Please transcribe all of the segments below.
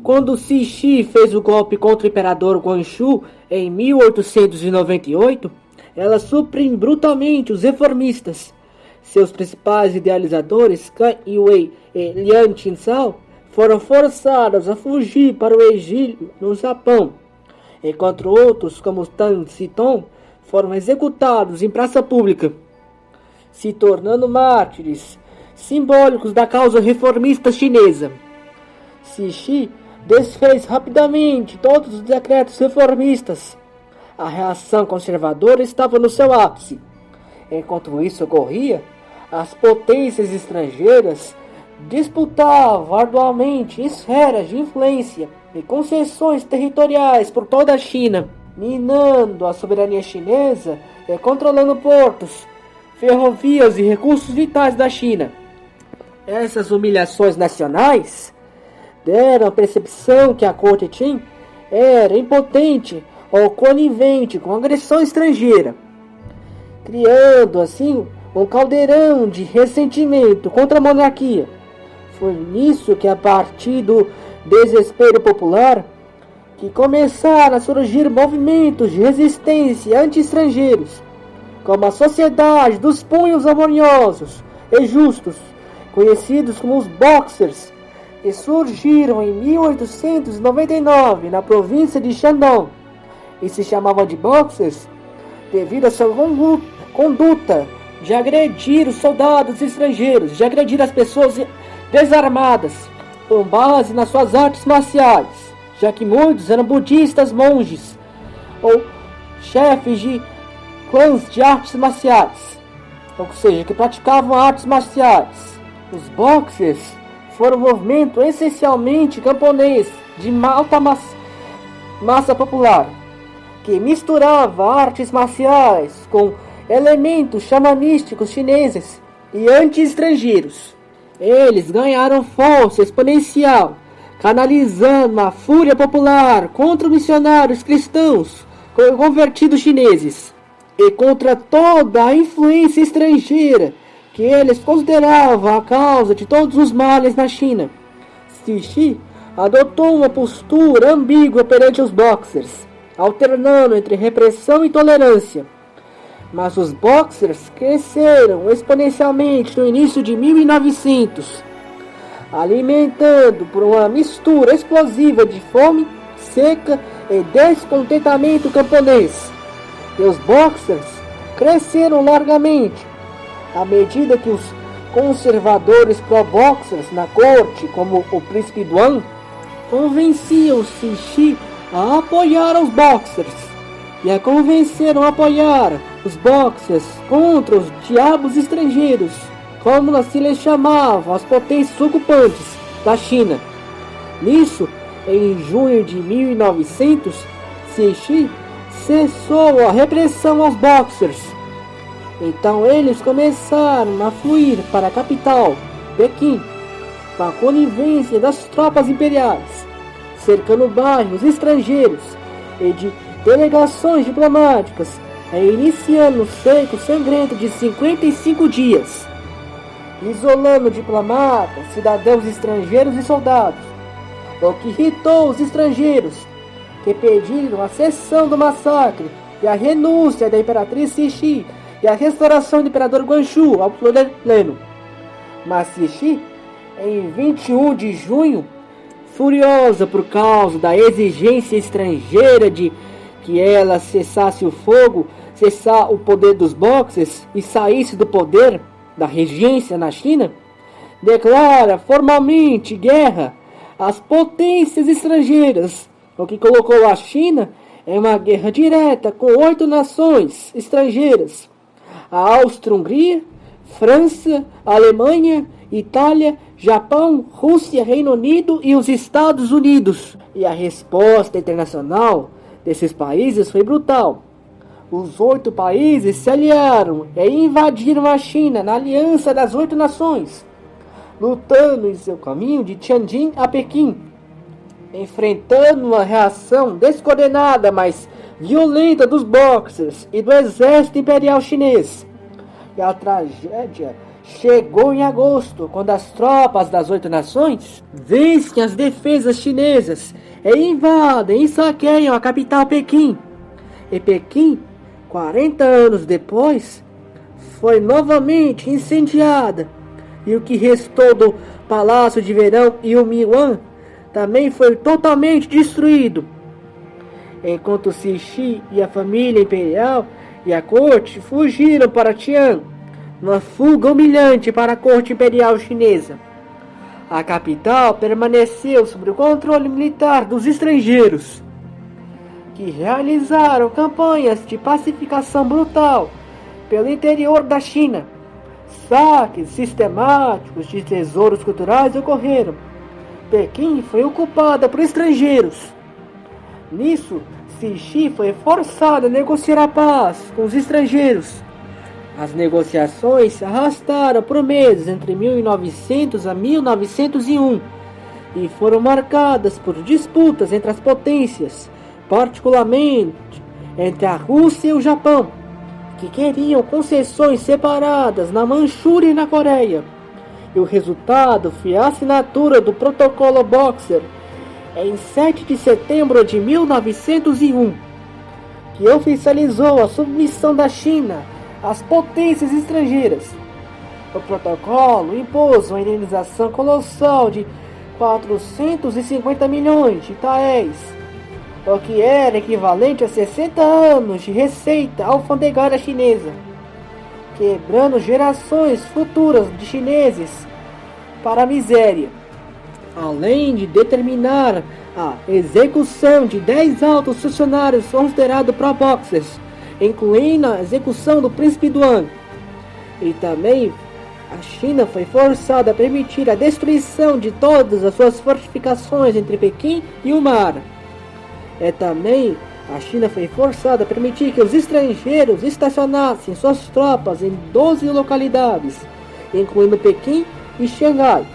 Quando Cixi fez o golpe contra o imperador Guangxu em 1898, ela suprime brutalmente os reformistas. Seus principais idealizadores, Kang Youwei e Liang Qingzhao, foram forçados a fugir para o exílio no Japão, enquanto outros, como Tang Xitong, foram executados em praça pública, se tornando mártires simbólicos da causa reformista chinesa. Cixi desfez rapidamente todos os decretos reformistas. A reação conservadora estava no seu ápice. Enquanto isso ocorria, as potências estrangeiras disputavam arduamente esferas de influência e concessões territoriais por toda a China, minando a soberania chinesa e controlando portos, ferrovias e recursos vitais da China. Essas humilhações nacionais deram a percepção que a corte Qing era impotente ou conivente com a agressão estrangeira, criando assim um caldeirão de ressentimento contra a monarquia. Foi nisso que, a partir do desespero popular, que começaram a surgir movimentos de resistência anti-estrangeiros, como a Sociedade dos Punhos Harmoniosos e Justos, conhecidos como os Boxers, que surgiram em 1899 na província de Shandong, e se chamavam de Boxers devido a sua conduta de agredir os soldados estrangeiros, de agredir as pessoas desarmadas, com base nas suas artes marciais, já que muitos eram budistas monges ou chefes de clãs de artes marciais, ou seja, que praticavam artes marciais. Os Boxers foram um movimento essencialmente camponês de alta massa popular, que misturava artes marciais com elementos xamanísticos chineses e anti-estrangeiros. Eles ganharam força exponencial, canalizando a fúria popular contra os missionários cristãos convertidos chineses e contra toda a influência estrangeira que eles consideravam a causa de todos os males na China. Cixi adotou uma postura ambígua perante os Boxers, alternando entre repressão e tolerância. Mas os Boxers cresceram exponencialmente no início de 1900, alimentando por uma mistura explosiva de fome, seca e descontentamento camponês. E os Boxers cresceram largamente, à medida que os conservadores pró-Boxers na corte, como o príncipe Duan, convenciam Cixi a apoiar os Boxers e a convenceram a apoiar os Boxers contra os diabos estrangeiros, como assim lhes chamavam as potências ocupantes da China. Nisso, em junho de 1900, Cixi cessou a repressão aos Boxers. Então eles começaram a fluir para a capital, Pequim, com a conivência das tropas imperiais, cercando bairros estrangeiros e de delegações diplomáticas, e iniciando um cerco sangrento de 55 dias, isolando diplomatas, cidadãos estrangeiros e soldados, o que irritou os estrangeiros, que pediram a cessão do massacre e a renúncia da imperatriz Cixi e a restauração do imperador Guangxu ao poder pleno. Mas Cixi, em 21 de junho, furiosa por causa da exigência estrangeira de que ela cessasse o fogo, cessar o poder dos Boxers e saísse do poder da regência na China, declara formalmente guerra às potências estrangeiras, o que colocou a China em uma guerra direta com 8 nações estrangeiras: a Áustria-Hungria, França, Alemanha, Itália, Japão, Rússia, Reino Unido e os Estados Unidos. E a resposta internacional desses países foi brutal. Os 8 países se aliaram e invadiram a China na aliança das 8 nações, lutando em seu caminho de Tianjin a Pequim, enfrentando uma reação descoordenada, mas violenta dos Boxers e do exército imperial chinês. E a tragédia chegou em agosto, quando as tropas das 8 nações vencem as defesas chinesas e invadem e saqueiam a capital Pequim. E Pequim, 40 anos depois, foi novamente incendiada, e o que restou do Palácio de Verão Yuan também foi totalmente destruído. Enquanto Cixi e a família imperial e a corte fugiram para Tian, uma fuga humilhante para a corte imperial chinesa. A capital permaneceu sob o controle militar dos estrangeiros, que realizaram campanhas de pacificação brutal pelo interior da China. Saques sistemáticos de tesouros culturais ocorreram. Pequim foi ocupada por estrangeiros. Nisso, Cixi foi forçado a negociar a paz com os estrangeiros. As negociações se arrastaram por meses entre 1900 a 1901 e foram marcadas por disputas entre as potências, particularmente entre a Rússia e o Japão, que queriam concessões separadas na Manchúria e na Coreia. E o resultado foi a assinatura do Protocolo Boxer em 7 de setembro de 1901, que oficializou a submissão da China às potências estrangeiras. O protocolo impôs uma indenização colossal de 450 milhões de taéis, o que era equivalente a 60 anos de receita alfandegária chinesa, quebrando gerações futuras de chineses para a miséria, além de determinar a execução de 10 altos funcionários considerados pro-boxers, incluindo a execução do príncipe Duan. E também a China foi forçada a permitir a destruição de todas as suas fortificações entre Pequim e o mar. Também a China foi forçada a permitir que os estrangeiros estacionassem suas tropas em 12 localidades, incluindo Pequim e Xangai.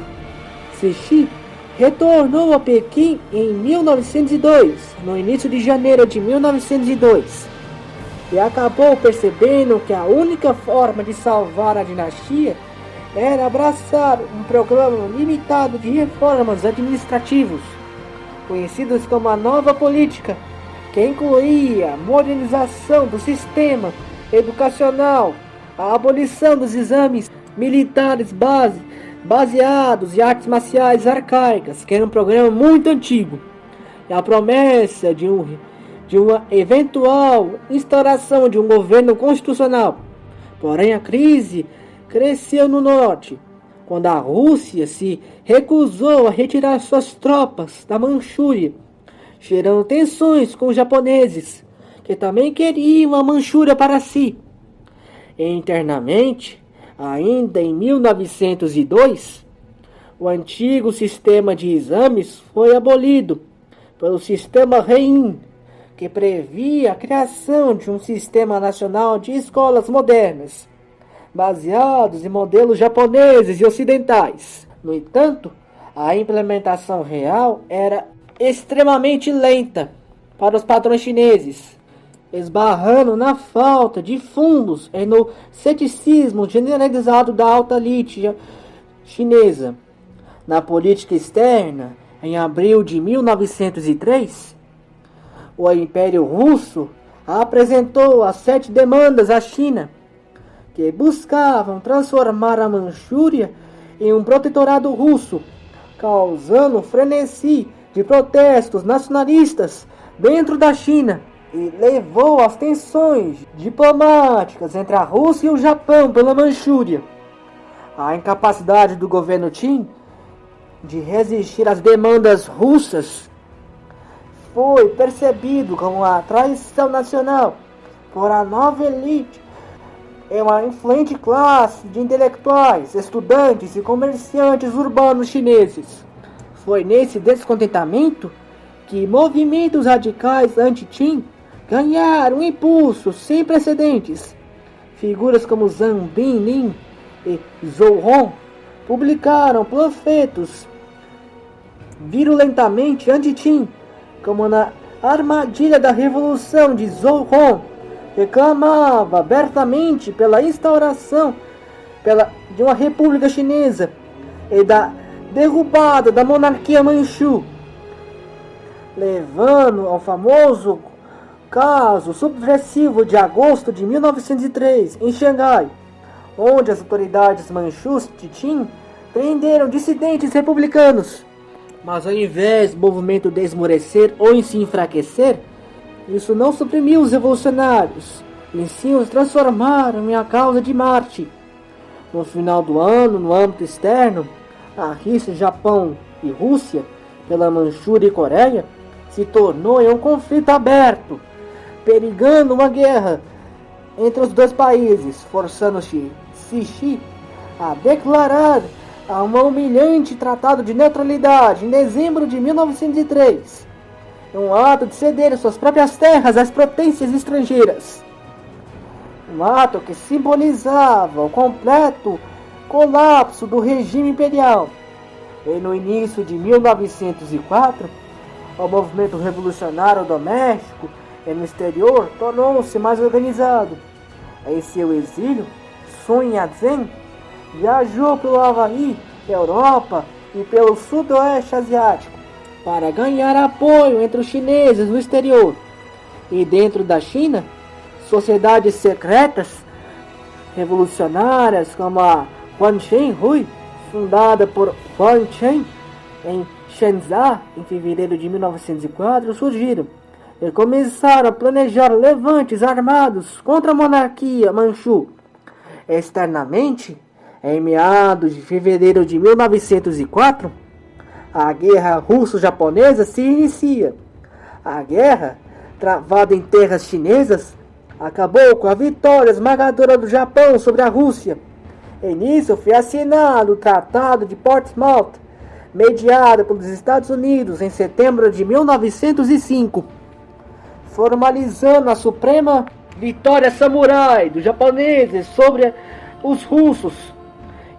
Cixi retornou a Pequim em 1902, no início de janeiro de 1902, e acabou percebendo que a única forma de salvar a dinastia era abraçar um programa limitado de reformas administrativas, conhecidos como a Nova Política, que incluía a modernização do sistema educacional, a abolição dos exames militares baseados em artes marciais arcaicas, que era um programa muito antigo, e a promessa de uma eventual instauração de um governo constitucional. Porém, a crise cresceu no norte, quando a Rússia se recusou a retirar suas tropas da Manchúria, gerando tensões com os japoneses, que também queriam a Manchúria para si. E internamente, ainda em 1902, o antigo sistema de exames foi abolido pelo sistema Rein, que previa a criação de um sistema nacional de escolas modernas, baseados em modelos japoneses e ocidentais. No entanto, a implementação real era extremamente lenta para os padrões chineses, esbarrando na falta de fundos e no ceticismo generalizado da alta elite chinesa. Na política externa, em abril de 1903, o Império Russo apresentou as 7 demandas à China, que buscavam transformar a Manchúria em um protetorado russo, causando frenesi de protestos nacionalistas dentro da China, e levou às tensões diplomáticas entre a Rússia e o Japão pela Manchúria. A incapacidade do governo Qin de resistir às demandas russas foi percebido como uma traição nacional por a nova elite e uma influente classe de intelectuais, estudantes e comerciantes urbanos chineses. Foi nesse descontentamento que movimentos radicais anti-Qin ganharam um impulso sem precedentes. Figuras como Zhang Binlin e Zhou Hong publicaram panfletos virulentamente anti-Qin, como na Armadilha da Revolução de Zhou Hong, reclamava abertamente pela instauração de uma república chinesa e da derrubada da monarquia Manchu, levando ao famoso caso subversivo de agosto de 1903 em Xangai, onde as autoridades manchus de Qin prenderam dissidentes republicanos. Mas ao invés do movimento de esmorecer ou em se enfraquecer, isso não suprimiu os revolucionários, e sim os transformaram em a causa de Marte. No final do ano, no âmbito externo, a rixa Japão e Rússia pela Manchúria e Coreia se tornou em um conflito aberto, perigando uma guerra entre os dois países, forçando Cixi a declarar um humilhante tratado de neutralidade em dezembro de 1903, um ato de ceder suas próprias terras às potências estrangeiras. Um ato que simbolizava o completo colapso do regime imperial. E no início de 1904, o movimento revolucionário doméstico e no exterior tornou-se mais organizado. Em seu exílio, Sun Yat-sen viajou pelo Havaí, Europa e pelo sudoeste asiático para ganhar apoio entre os chineses no exterior. E dentro da China, sociedades secretas revolucionárias como a Guanchen Hui, fundada por Huang Chen em Shenzhen em fevereiro de 1904, surgiram e começaram a planejar levantes armados contra a monarquia Manchu. Externamente, em meados de fevereiro de 1904, a guerra russo-japonesa se inicia. A guerra, travada em terras chinesas, acabou com a vitória esmagadora do Japão sobre a Rússia. E nisso foi assinado o Tratado de Portsmouth, mediado pelos Estados Unidos em setembro de 1905, formalizando a suprema vitória samurai dos japoneses sobre os russos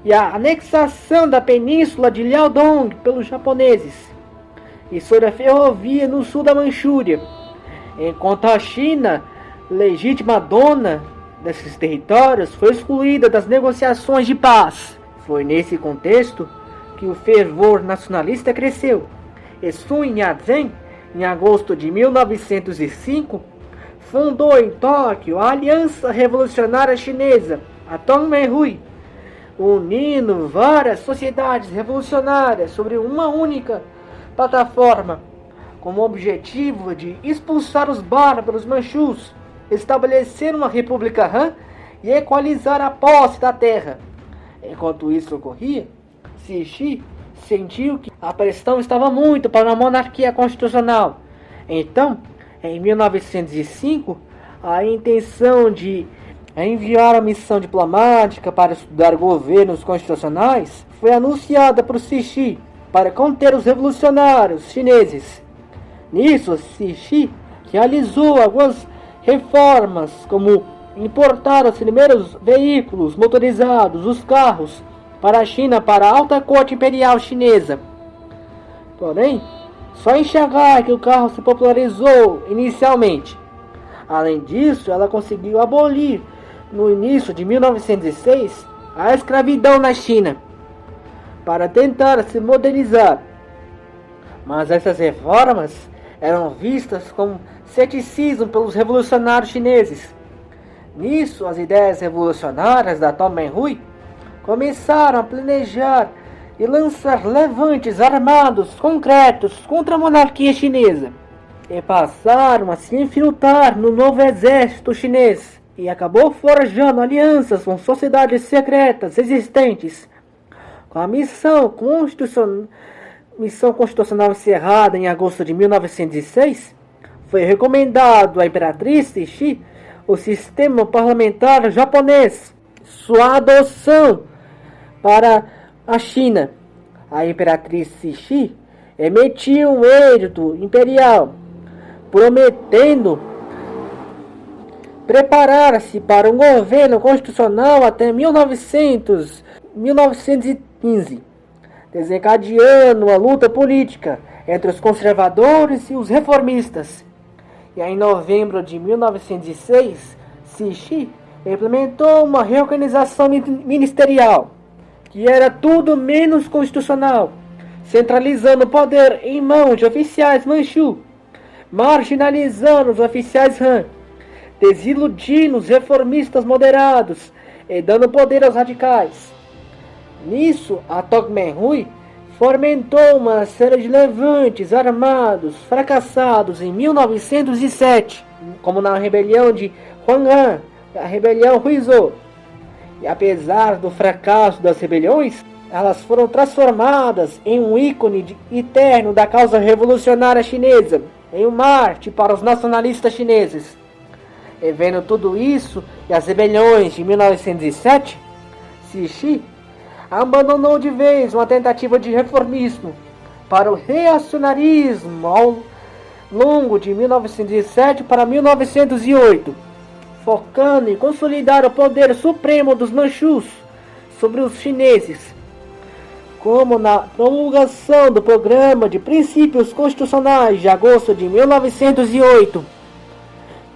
e a anexação da península de Liaodong pelos japoneses e sobre a ferrovia no sul da Manchúria, enquanto a China, legítima dona desses territórios, foi excluída das negociações de paz. Foi nesse contexto que o fervor nacionalista cresceu. E Sun Yat-sen, em agosto de 1905, fundou em Tóquio a Aliança Revolucionária Chinesa, a Tongmei-hui, unindo várias sociedades revolucionárias sobre uma única plataforma, com o objetivo de expulsar os bárbaros manchus, estabelecer uma república Han e equalizar a posse da terra. Enquanto isso ocorria, Cixi sentiu que a pressão estava muito para uma monarquia constitucional. Então, em 1905, a intenção de enviar a missão diplomática para estudar governos constitucionais foi anunciada por Cixi para conter os revolucionários chineses. Nisso, Cixi realizou algumas reformas, como importar os primeiros veículos motorizados, os carros, para a China, para a alta corte imperial chinesa. Porém, só em Xangai que o carro se popularizou inicialmente. Além disso, ela conseguiu abolir, no início de 1906, a escravidão na China, para tentar se modernizar. Mas essas reformas eram vistas com ceticismo pelos revolucionários chineses. Nisso, as ideias revolucionárias da Tongmei-hui começaram a planejar e lançar levantes armados concretos contra a monarquia chinesa, e passaram a se infiltrar no novo exército chinês, e acabou forjando alianças com sociedades secretas existentes. Com a missão constitucional encerrada em agosto de 1906, foi recomendado à imperatriz Cixi o sistema parlamentar japonês, sua adoção para a China. A imperatriz Cixi emitiu um edito imperial prometendo preparar-se para um governo constitucional até 1915, desencadeando uma luta política entre os conservadores e os reformistas. E em novembro de 1906, Cixi implementou uma reorganização ministerial, que era tudo menos constitucional, centralizando o poder em mãos de oficiais Manchu, marginalizando os oficiais Han, desiludindo os reformistas moderados e dando poder aos radicais. Nisso, a Togmenhui fomentou uma série de levantes armados fracassados em 1907, como na rebelião de Huang'an, a rebelião Huizhou. E apesar do fracasso das rebeliões, elas foram transformadas em um ícone eterno da causa revolucionária chinesa, em um mártir para os nacionalistas chineses. E vendo tudo isso e as rebeliões de 1907, Cixi abandonou de vez uma tentativa de reformismo para o reacionarismo ao longo de 1907 para 1908, focando em consolidar o poder supremo dos Manchus sobre os chineses, como na promulgação do Programa de Princípios Constitucionais de agosto de 1908,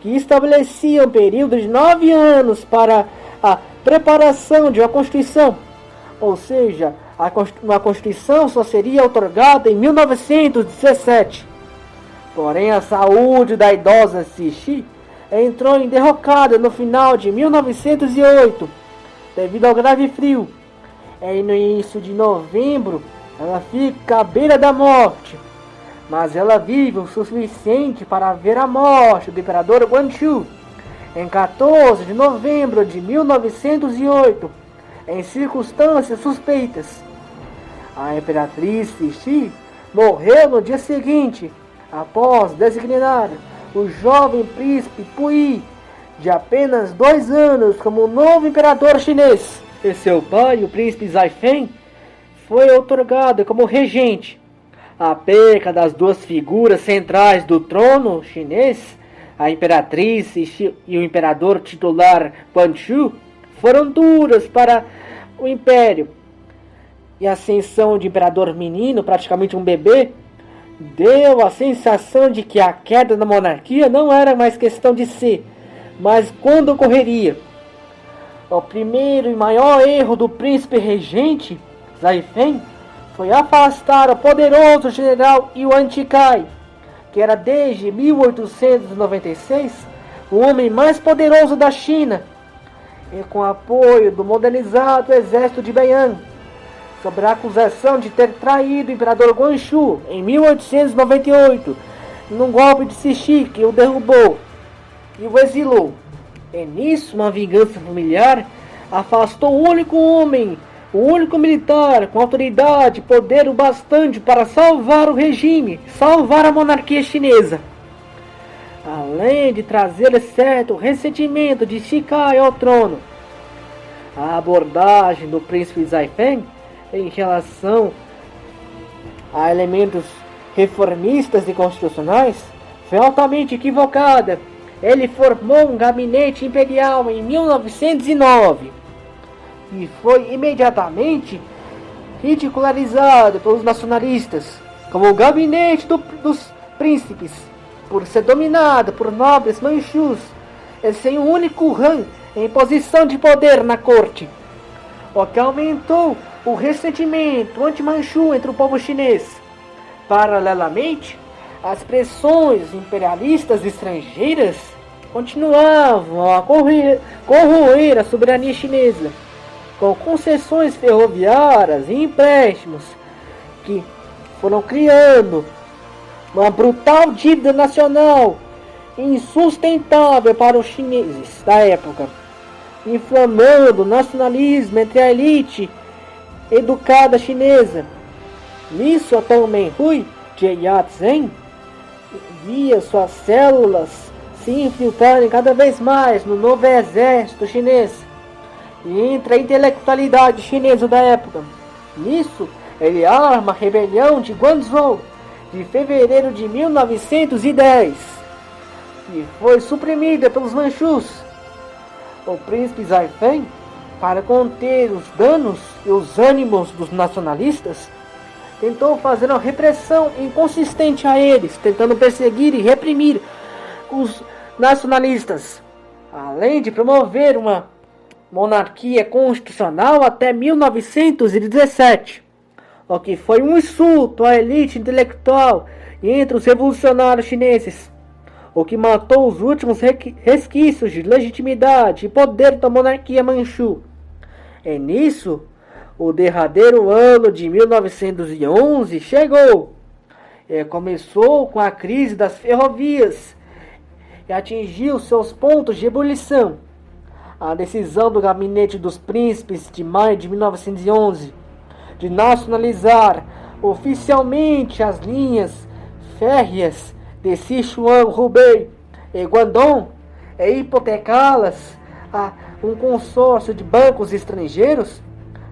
que estabelecia um período de 9 anos para a preparação de uma Constituição, ou seja, uma Constituição só seria outorgada em 1917. Porém, a saúde da idosa Cixi entrou em derrocada no final de 1908, devido ao grave frio. E no início de novembro, ela fica à beira da morte, mas ela vive o suficiente para ver a morte do imperador Guangxu em 14 de novembro de 1908, em circunstâncias suspeitas. A imperatriz Cixi morreu no dia seguinte, após designar o jovem príncipe Puyi, de apenas 2 anos, como novo imperador chinês. E seu pai, o príncipe Zaifeng, foi outorgado como regente. A perca das duas figuras centrais do trono chinês, a imperatriz Cixi e o imperador titular Guangxu, foram duras para o império. E a ascensão de imperador menino, praticamente um bebê, deu a sensação de que a queda da monarquia não era mais questão de ser, mas quando ocorreria. O primeiro e maior erro do príncipe regente, Zaifeng, foi afastar o poderoso general Yuan Shikai, que era desde 1896 o homem mais poderoso da China, e com apoio do modernizado exército de Beiyang, sobre a acusação de ter traído o imperador Guangxu em 1898, num golpe de Cixi que o derrubou e o exilou. E nisso, uma vingança familiar afastou o único homem, o único militar com autoridade e poder o bastante para salvar o regime, salvar a monarquia chinesa. Além de trazer certo ressentimento de Shikai ao trono. A abordagem do príncipe Zaifeng em relação a elementos reformistas e constitucionais foi altamente equivocada. Ele formou um gabinete imperial em 1909 e foi imediatamente ridicularizado pelos nacionalistas como o gabinete dos príncipes, por ser dominado por nobres manchus e sem um único Han em posição de poder na corte, o que aumentou o ressentimento anti-manchu entre o povo chinês. Paralelamente, as pressões imperialistas estrangeiras continuavam a corroer a soberania chinesa, com concessões ferroviárias e empréstimos que foram criando uma brutal dívida nacional insustentável para os chineses da época, inflamando o nacionalismo entre a elite educada chinesa. Nisso, a Tongmenhui de Yat-sen via suas células se infiltrarem cada vez mais no novo exército chinês e entre a intelectualidade chinesa da época. Nisso, ele arma a rebelião de Guangzhou de fevereiro de 1910 e foi suprimida pelos manchus. O príncipe Zaifeng, para conter os danos e os ânimos dos nacionalistas, tentou fazer uma repressão inconsistente a eles, tentando perseguir e reprimir os nacionalistas. além de promover uma monarquia constitucional até 1917, o que foi um insulto à elite intelectual entre os revolucionários chineses, o que matou os últimos resquícios de legitimidade e poder da monarquia Manchu. E nisso, o derradeiro ano de 1911 chegou. E começou com a crise das ferrovias e atingiu seus pontos de ebulição. A decisão do Gabinete dos Príncipes de maio de 1911 de nacionalizar oficialmente as linhas férreas de Sichuan, Hubei e Guangdong e hipotecá-las a um consórcio de bancos estrangeiros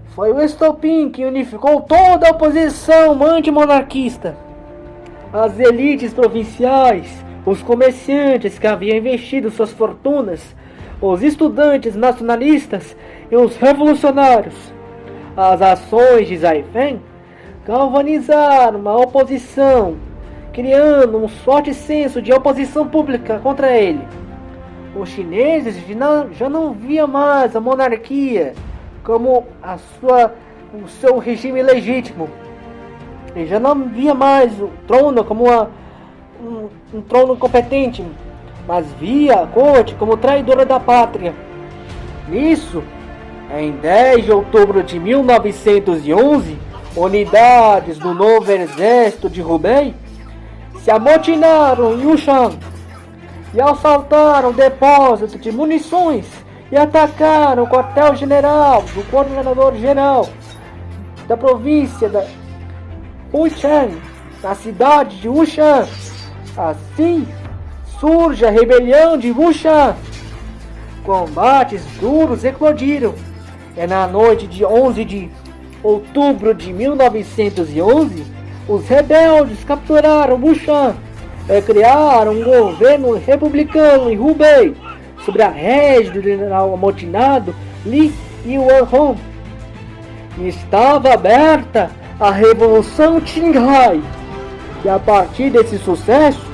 foi o estopim que unificou toda a oposição antimonarquista. As elites provinciais, os comerciantes que haviam investido suas fortunas, os estudantes nacionalistas e os revolucionários. As ações de Zaifeng galvanizaram a oposição, criando um forte senso de oposição pública contra ele. Os chineses já não viam mais a monarquia como o seu regime legítimo. E já não via mais o trono como um trono competente, mas via a corte como traidora da pátria. Nisso, em 10 de outubro de 1911, unidades do novo exército de Hubei se amotinaram em Yushan e assaltaram o depósito de munições e atacaram o quartel-general do coordenador-geral da província da Wuchang, na cidade de Wushan. Assim surge a rebelião de Wushan. Combates duros eclodiram. E na noite de 11 de outubro de 1911, os rebeldes capturaram Wushan e criaram um governo republicano em Hubei, sob a régide do general amotinado Li Yuanhong. Estava aberta a Revolução Qinghai, e a partir desse sucesso,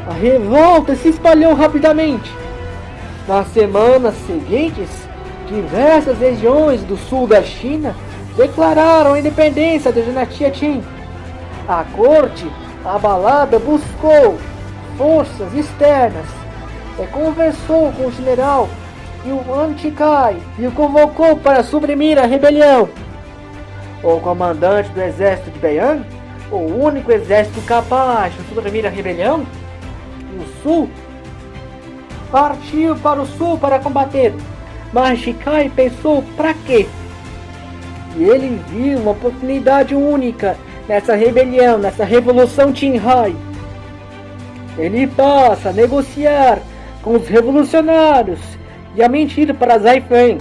a revolta se espalhou rapidamente. Nas semanas seguintes, diversas regiões do sul da China declararam a independência da dinastia Qin. A corte, abalada, buscou forças externas e conversou com o general Yuan Shikai e o convocou para suprimir a rebelião. O comandante do exército de Beiyang, o único exército capaz de suprimir a rebelião, o sul, partiu para o sul para combater. Mas Shikai pensou para quê? E ele viu uma oportunidade única nessa rebelião, nessa revolução Qinghai. Ele passa a negociar com os revolucionários e a mentir para Zaifeng.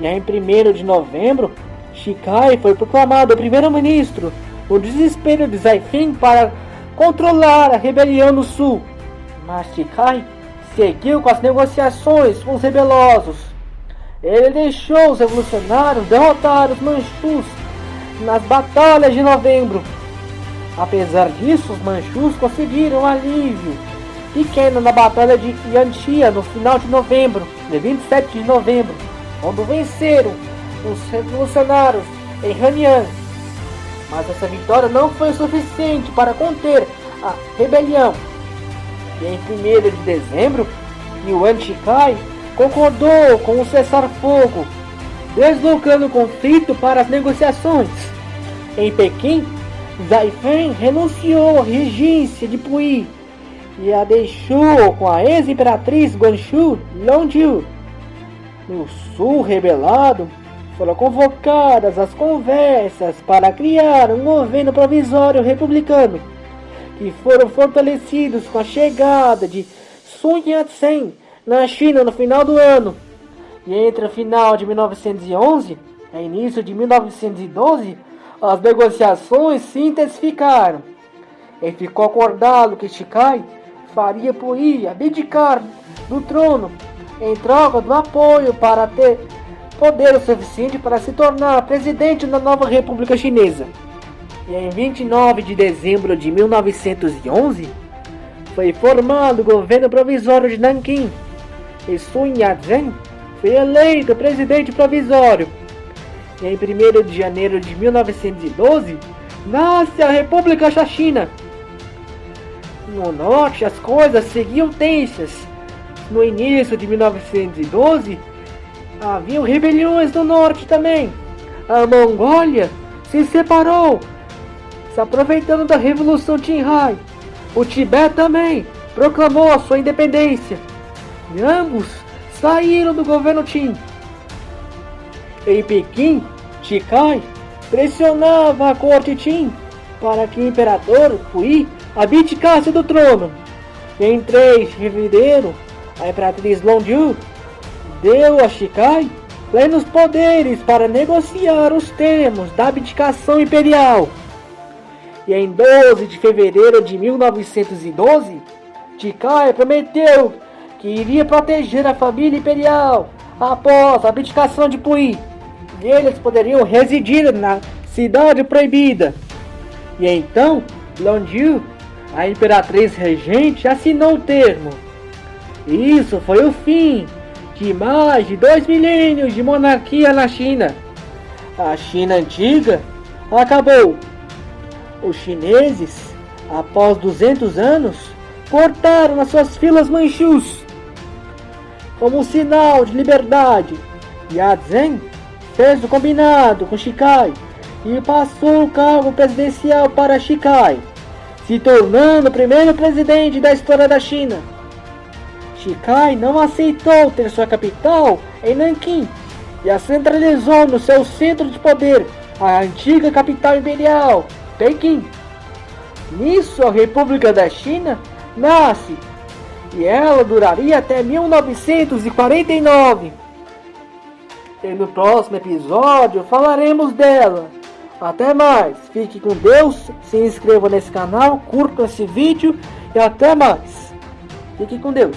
E em 1º de novembro, Shikai foi proclamado primeiro-ministro. O desespero de Zaifeng para controlar a rebelião no sul. Mas Shikai seguiu com as negociações com os rebeliosos. Ele deixou os revolucionários derrotar os manchus nas batalhas de novembro. Apesar disso, os manchus conseguiram um alívio pequeno na batalha de Yanxia no final de novembro, de 27 de novembro, onde venceram os revolucionários em Hanyang. Mas essa vitória não foi suficiente para conter a rebelião. E em 1º de dezembro, Yuan Shikai concordou com o cessar-fogo, deslocando o conflito para as negociações. Em Pequim, Zaifeng renunciou à regência de Puyi e a deixou com a ex-imperatriz Guangxu Longzhu. No sul rebelado, foram convocadas as conversas para criar um governo provisório republicano, que foram fortalecidos com a chegada de Sun Yat-sen na China no final do ano. E entre o final de 1911 e início de 1912, as negociações se intensificaram. E ficou acordado que Shikai faria Puyi abdicar do trono em troca do apoio para ter poder o suficiente para se tornar presidente da nova República Chinesa. E em 29 de dezembro de 1911, foi formado o governo provisório de Nanquim, e Sun Yat-sen foi eleito presidente provisório. E em 1º de janeiro de 1912, nasce a República da China. No norte, as coisas seguiam tensas. No início de 1912, havia rebeliões no norte também. A Mongólia se separou, se aproveitando da Revolução Qinghai. O Tibete também proclamou a sua independência. E ambos saíram do governo Qin. Em Pequim, Chikai pressionava a corte Qin para que o imperador Puyi abdicasse do trono. Em 3 de fevereiro, a imperatriz Longzhu deu a Chikai plenos poderes para negociar os termos da abdicação imperial. E em 12 de fevereiro de 1912, Chikai prometeu que iria proteger a família imperial após a abdicação de Puyi. E eles poderiam residir na Cidade Proibida. E então, Longzhu, a imperatriz regente, assinou o termo. E isso foi o fim de mais de 2 milênios de monarquia na China. A China antiga acabou. Os chineses, após 200 anos, cortaram as suas filas manchus. Como um sinal de liberdade, Yat-sen fez o combinado com Chikai e passou o cargo presidencial para Chikai, se tornando o primeiro presidente da história da China. Chikai não aceitou ter sua capital em Nanquim e a centralizou no seu centro de poder, a antiga capital imperial, Pequim. Nisso, a República da China nasce e ela duraria até 1949. E no próximo episódio falaremos dela. Até mais, fique com Deus, se inscreva nesse canal, curta esse vídeo e até mais. Fique com Deus.